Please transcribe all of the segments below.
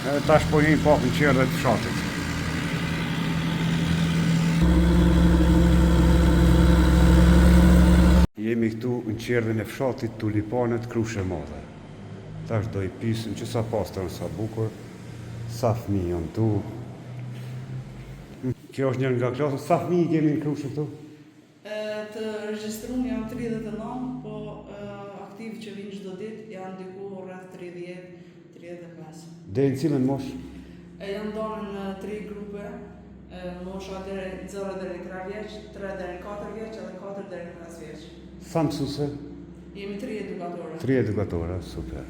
Tash po hin pak në qerrët të fshatit. Jemi këtu në qerrën e fshatit Tulipanet Krushe Madhe. Tash do I pysim që sa pastër, sa bukur, sa fëmijë janë tu. Kjo është njërë nga klasën, sa fëmijë kemi në Krushe këtu? Të regjistruar janë 39, po aktiv që vinë çdo ditë janë diku rreth 30-35. Deri në cilën moshë? Janë ndonë në 3 grupe, mosha deri 0 deri 3 vjeç, 3 deri 4 vjeç edhe 4 deri 5 vjeç. Sa mësuese? Jemi 3 edukatorë. 3 edukatorë, super.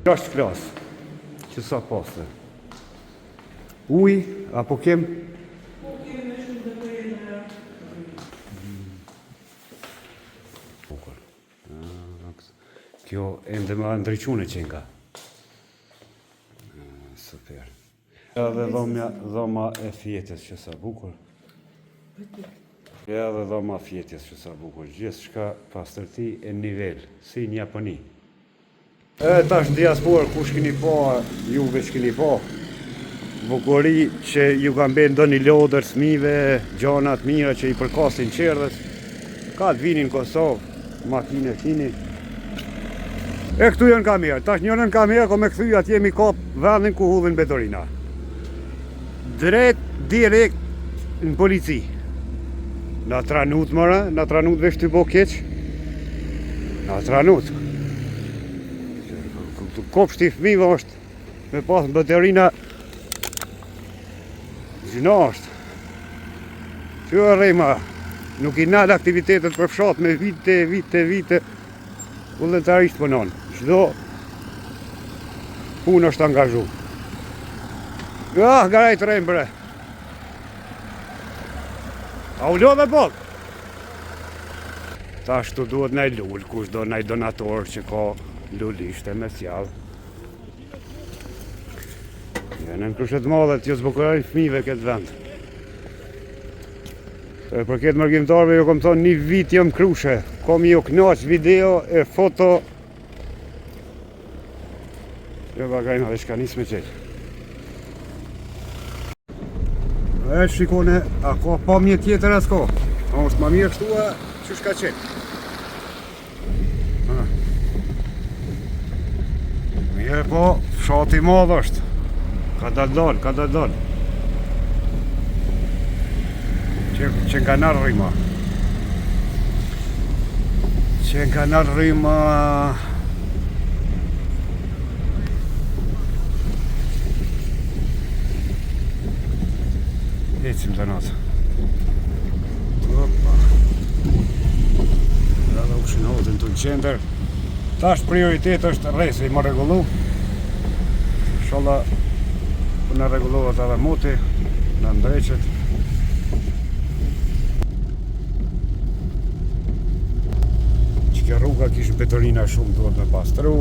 Kjo është klasë, që sa pastër? Uj, apo kem? Po kemi me shumë të përjene. Bukur. Kjo ende më ndriqune qenga. Super. Edhe dhoma e fjetës që sa bukur. Edhe dhoma fjetës që sa bukur. Gjithë shka pastërti e nivel, si një Japoni. Tash diaspor, kush keni pa, juve që keni pa, bukuri që ju kanë bërë ndonjë lodër, smive, gjanat mira që I përkasin qerrës, ka të vinin Kosovë, makine kini. E këtu janë kamerë, tash njërën kamerë, ko me këthy atë jemi kap vendin ku hudhin betorina. Drejt, direkt në polici. Na tranut mëra, na tranut vesh të bo keq. Na tranut. Kopshti I fëmijëve është me pas betorina. Gjina është. Që e rejma, nuk I nalë aktivitetet për fshat me vite, vullnetarisht punon. Çdo punë është angazhu. Garaj të rejmë bre. A u lodhe bok? Ta shtu duhet naj lull, kush do naj donator që ka lullishte me sjallë. Në Krushet Madhe t'ju zbukurojnë fëmijëve këtë vend. Për këtë mërgjimtarve ju kom thonë një vit jam Krushe. Kom ju knaq video e foto. Jo bagajna dhe shka nisë me qelë. E shikone, a ka pamje tjetër as ka. A është ma mirë kështua që shka qelë. Mirë po, fshati madh është. Ka dal. Që nga nërë rrima. Ecim të natë. Opa. Rada u këshin hodin të në qender. Tash prioritet është rresi më regullu. Sholla në regullohet edhe muti, në ndreqet. Që kjo rruga kishë betonina shumë duhet me pastru.